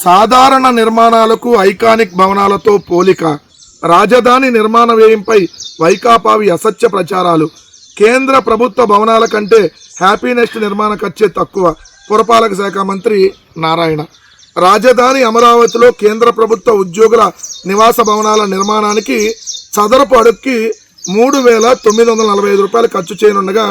సాధారణ నిర్మాణాలకు ఐకానిక్ భవనాలతో పోలిక, రాజధాని నిర్మాణ వ్యయంపై వైకాపావి అసత్య ప్రచారాలు, కేంద్ర ప్రభుత్వ భవనాల కంటే హ్యాపీనెస్ట్ నిర్మాణ ఖర్చే తక్కువ, పురపాలక శాఖ మంత్రి నారాయణ. రాజధాని అమరావతిలో కేంద్ర ప్రభుత్వ ఉద్యోగుల నివాస భవనాల నిర్మాణానికి చదరపు అడుగుకి 3,945 రూపాయలు ఖర్చు చేయనుండగా,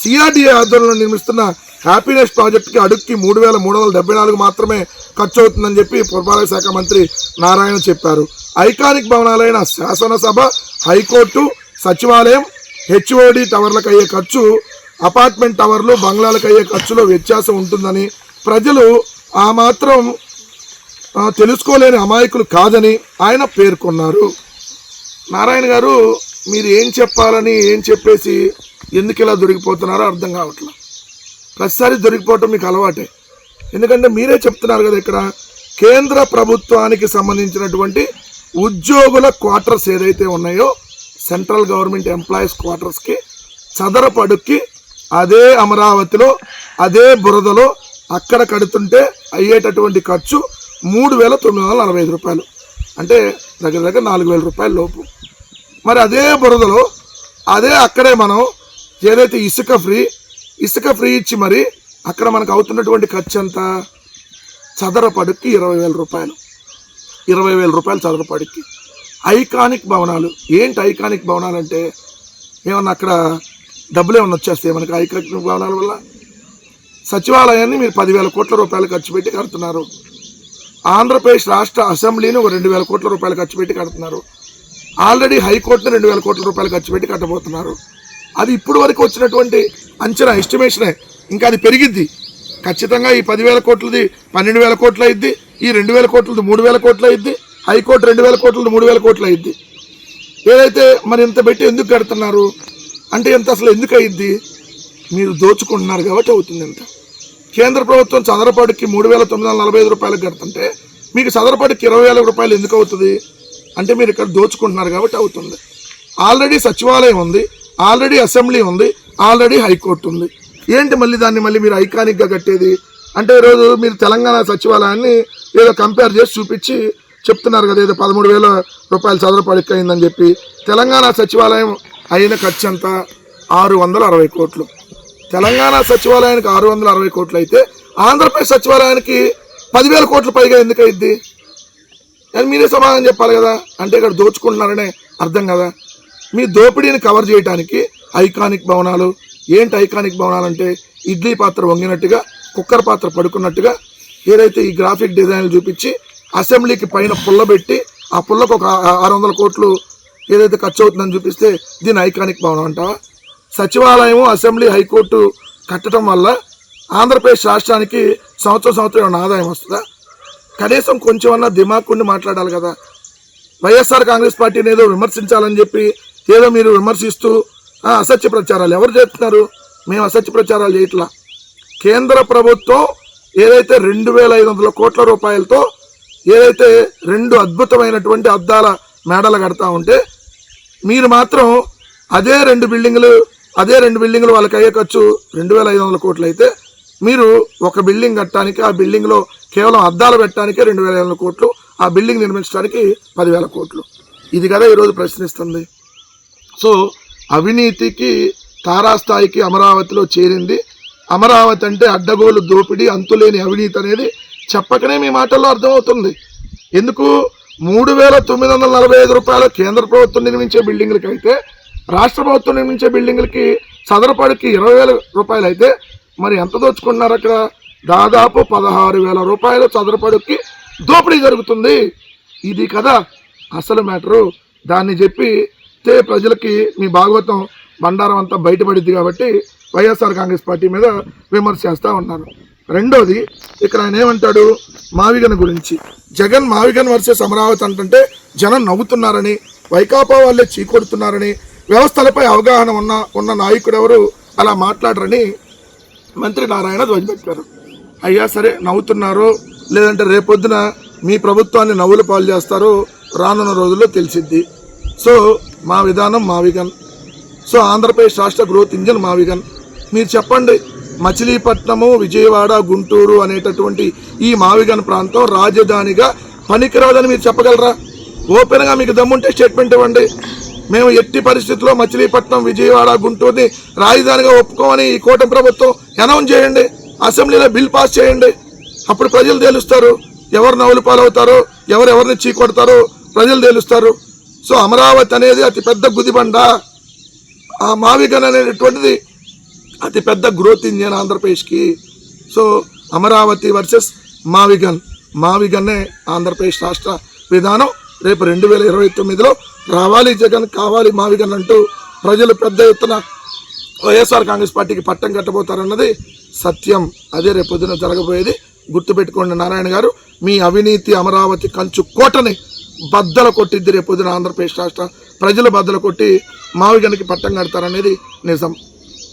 సిఆర్డీఏ ఆధ్వర్యంలో నిర్మిస్తున్న హ్యాపీనెస్ ప్రాజెక్టుకి అడుగుకి 3,374 మాత్రమే ఖర్చు అవుతుందని చెప్పి పురపాలక శాఖ మంత్రి నారాయణ చెప్పారు. ఐకానిక్ భవనాలైన శాసనసభ, హైకోర్టు, సచివాలయం, హెచ్ఓడి టవర్లకు అయ్యే ఖర్చు అపార్ట్మెంట్ టవర్లు, బంగ్లాలకు అయ్యే ఖర్చులో వ్యత్యాసం ఉంటుందని, ప్రజలు ఆ మాత్రం తెలుసుకోలేని అమాయకులు కాదని ఆయన పేర్కొన్నారు. నారాయణ గారు, మీరు ఏం చెప్పాలని ఏం చెప్పేసి ఎందుకు ఇలా దొరికిపోతున్నారో అర్థం కావట్లేదు. ప్రతిసారి దొరికిపోవటం మీకు అలవాటే. ఎందుకంటే మీరే చెప్తున్నారు కదా, ఇక్కడ కేంద్ర ప్రభుత్వానికి సంబంధించినటువంటి ఉద్యోగుల క్వార్టర్స్ ఏదైతే ఉన్నాయో, సెంట్రల్ గవర్నమెంట్ ఎంప్లాయీస్ క్వార్టర్స్కి చదరపు అడుగుకి అదే అమరావతిలో అదే బురదలో అక్కడ కడుతుంటే అయ్యేటటువంటి ఖర్చు 3,945 రూపాయలు, అంటే దగ్గర దగ్గర 4,000 రూపాయల లోపు. మరి అదే బురదలో అదే అక్కడే మనం ఏదైతే ఇసుక ఫ్రీ ఇచ్చి మరి అక్కడ మనకు అవుతున్నటువంటి ఖర్చు ఎంత? చదరపు అడుగుకి 20,000 రూపాయలు, 20,000 రూపాయలు చదరపు అడుగుకి. ఐకానిక్ భవనాలు ఏంటి? ఐకానిక్ భవనాలు అంటే ఏమన్నా అక్కడ డబ్బులు ఏమన్నా వచ్చేస్తాయి మనకి ఐకానిక్ భవనాల వల్ల? సచివాలయాన్ని మీరు 10,000 కోట్ల రూపాయలు ఖర్చు పెట్టి కడుతున్నారు. ఆంధ్రప్రదేశ్ రాష్ట్ర అసెంబ్లీని 2,000 కోట్ల రూపాయలు ఖర్చు పెట్టి కడుతున్నారు. ఆల్రెడీ హైకోర్టుని 2,000 కోట్ల రూపాయలు ఖర్చు పెట్టి కట్టబోతున్నారు. అది ఇప్పుడు వరకు వచ్చినటువంటి అంచనా, ఎస్టిమేషనే. ఇంకా అది పెరిగిద్ది ఖచ్చితంగా. ఈ 10,000 కోట్లది 12,000 కోట్లు అయింది, ఈ 2,000 కోట్లది 3,000 కోట్లు అయింది, హైకోర్టు 2,000 కోట్లది 3,000 కోట్లు అయింది. ఏదైతే మరి ఇంత పెట్టి ఎందుకు కడుతున్నారు అంటే ఎంత అసలు ఎందుకు అయింది? మీరు దోచుకుంటున్నారు కాబట్టి అవుతుంది ఎంత. కేంద్ర ప్రభుత్వం చదరపాటికి 3,945 రూపాయలకు కడుతుంటే మీకు చదరపాటికి 20,000 రూపాయలు ఎందుకు అవుతుంది అంటే మీరు ఇక్కడ దోచుకుంటున్నారు కాబట్టి అవుతుంది. ఆల్రెడీ సచివాలయం ఉంది, ఆల్రెడీ అసెంబ్లీ ఉంది, ఆల్రెడీ హైకోర్టు ఉంది. ఏంటి మళ్ళీ దాన్ని మళ్ళీ మీరు ఐకానిక్గా కట్టేది అంటే? ఈరోజు మీరు తెలంగాణ సచివాలయాన్ని ఏదో కంపేర్ చేసి చూపించి చెప్తున్నారు కదా, ఏదో 13,000 రూపాయలు చదరపాటికి అయిందని చెప్పి. తెలంగాణ సచివాలయం అయిన ఖర్చు ఎంత? 660 కోట్లు. తెలంగాణ సచివాలయానికి 660 కోట్లు అయితే ఆంధ్రప్రదేశ్ సచివాలయానికి 10,000 కోట్ల పైగా ఎందుకు అయింది అని మీరే సమాధానం చెప్పాలి కదా. అంటే ఇక్కడ దోచుకుంటున్నారనే అర్థం కదా. మీ దోపిడీని కవర్ చేయడానికి ఐకానిక్ భవనాలు. ఏంటి ఐకానిక్ భవనాలు అంటే? ఇడ్లీ పాత్ర వంగినట్టుగా, కుక్కర్ పాత్ర పడుకున్నట్టుగా ఏదైతే ఈ గ్రాఫిక్ డిజైన్లు చూపించి అసెంబ్లీకి పైన పుల్ల పెట్టి ఆ పుల్లకు ఒక 600 కోట్లు ఏదైతే ఖర్చు అవుతుందని చూపిస్తే దీన్ని ఐకానిక్ భవనం అంటావా? సచివాలయము, అసెంబ్లీ, హైకోర్టు కట్టడం వల్ల ఆంధ్రప్రదేశ్ రాష్ట్రానికి సంవత్సరం ఏమైనా ఆదాయం వస్తుందా? కనీసం కొంచెమన్నా దిమాకుండి మాట్లాడాలి కదా. వైఎస్ఆర్ కాంగ్రెస్ పార్టీని ఏదో విమర్శించాలని చెప్పి ఏదో మీరు విమర్శిస్తూ అసత్య ప్రచారాలు ఎవరు చేస్తున్నారు? మేము అసత్య ప్రచారాలు చేయట్లా. కేంద్ర ప్రభుత్వం ఏదైతే 2,500 కోట్ల రూపాయలతో ఏదైతే 2 అద్భుతమైనటువంటి అద్దాల మేడలు కడతా ఉంటే మీరు మాత్రం అదే రెండు బిల్డింగులు వాళ్ళకి అయ్యే ఖర్చు 2,500 కోట్లు అయితే మీరు ఒక బిల్డింగ్ కట్టడానికి, ఆ బిల్డింగ్లో కేవలం అద్దాలు పెట్టడానికే 2,500 కోట్లు, ఆ బిల్డింగ్ నిర్మించడానికి 10,000 కోట్లు. ఇది కదా ఈరోజు ప్రశ్నిస్తుంది. సో అవినీతికి తారాస్థాయికి అమరావతిలో చేరింది. అమరావతి అంటే అడ్డగోలు దోపిడీ, అంతులేని అవినీతి అనేది చెప్పకనే మీ మాటల్లో అర్థమవుతుంది. ఎందుకు? 3,945 రూపాయలు కేంద్ర ప్రభుత్వం నిర్మించే బిల్డింగులకి అయితే, రాష్ట్ర ప్రభుత్వం నిర్మించే బిల్డింగులకి చదరపాడికి 20,000 రూపాయలు అయితే మరి ఎంత దోచుకుంటున్నారు అక్కడ? దాదాపు 16,000 రూపాయలు చదరపాడికి దోపిడీ జరుగుతుంది. ఇది కదా అసలు మ్యాటరు. దాన్ని చెప్పితే ప్రజలకి మీ భాగవతం బండారం అంతా బయటపడిద్ది కాబట్టి వైఎస్ఆర్ కాంగ్రెస్ పార్టీ మీద విమర్శ చేస్తూ ఉన్నారు. రెండోది, ఇక్కడ ఆయన ఏమంటాడు మావిగన్ గురించి. జగన్ మావిగన్ వర్సెస్ అమరావతి అంటుంటే జనం నవ్వుతున్నారని, వైకాపా వాళ్ళే చీకొడుతున్నారని, వ్యవస్థలపై అవగాహన ఉన్న నాయకుడు ఎవరు అలా మాట్లాడరని మంత్రి నారాయణ ధ్వజమెత్తారు. అయ్యా సరే, నవ్వుతున్నారో లేదంటే రేపొద్దున మీ ప్రభుత్వాన్ని నవ్వులు పాలు చేస్తారో రానున్న రోజుల్లో తెలిసిద్ది. సో మా విధానం మావిగన్. సో ఆంధ్రప్రదేశ్ రాష్ట్ర గ్రోత్ ఇంజన్ మావిగన్. మీరు చెప్పండి, మచిలీపట్నము, విజయవాడ, గుంటూరు అనేటటువంటి ఈ మావిగన్ ప్రాంతం రాజధానిగా పనికిరాదని మీరు చెప్పగలరా? ఓపెన్గా మీకు దమ్ముంటే స్టేట్మెంట్ ఇవ్వండి. మేము ఎట్టి పరిస్థితుల్లో మచిలీపట్నం, విజయవాడ, గుంటూరుని రాజధానిగా ఒప్పుకోమని ఈ కూటమి ప్రభుత్వం అనౌన్స్ చేయండి. అసెంబ్లీలో బిల్ పాస్ చేయండి. అప్పుడు ప్రజలు తేలుస్తారు, ఎవరు నవ్వులు పాలవుతారో, ఎవరెవరిని చీకొడతారో ప్రజలు తేలుస్తారు. సో అమరావతి అనేది అతిపెద్ద గుదిబండ. ఆ మావిగన్ అనేటటువంటిది అతిపెద్ద గ్రోత్ ఇంజిన్ ఆంధ్రప్రదేశ్కి. సో అమరావతి వర్సెస్ మావిగన్నే ఆంధ్రప్రదేశ్ రాష్ట్ర విధానం. రేపు 2029లో రావాలి జగన్, కావాలి మావిగన్ అంటూ ప్రజలు పెద్ద ఎత్తున వైఎస్ఆర్ కాంగ్రెస్ పార్టీకి పట్టం కట్టబోతారన్నది సత్యం. అదే రేపు పొద్దున జరగబోయేది. గుర్తుపెట్టుకోండి నారాయణ గారు, మీ అవినీతి అమరావతి కంచు కోటని బద్దలు కొట్టిద్ది. రేపు పొద్దున ఆంధ్రప్రదేశ్ రాష్ట్ర ప్రజలు బద్దలు కొట్టి మావిగన్కి పట్టం కడతారనేది నిజం.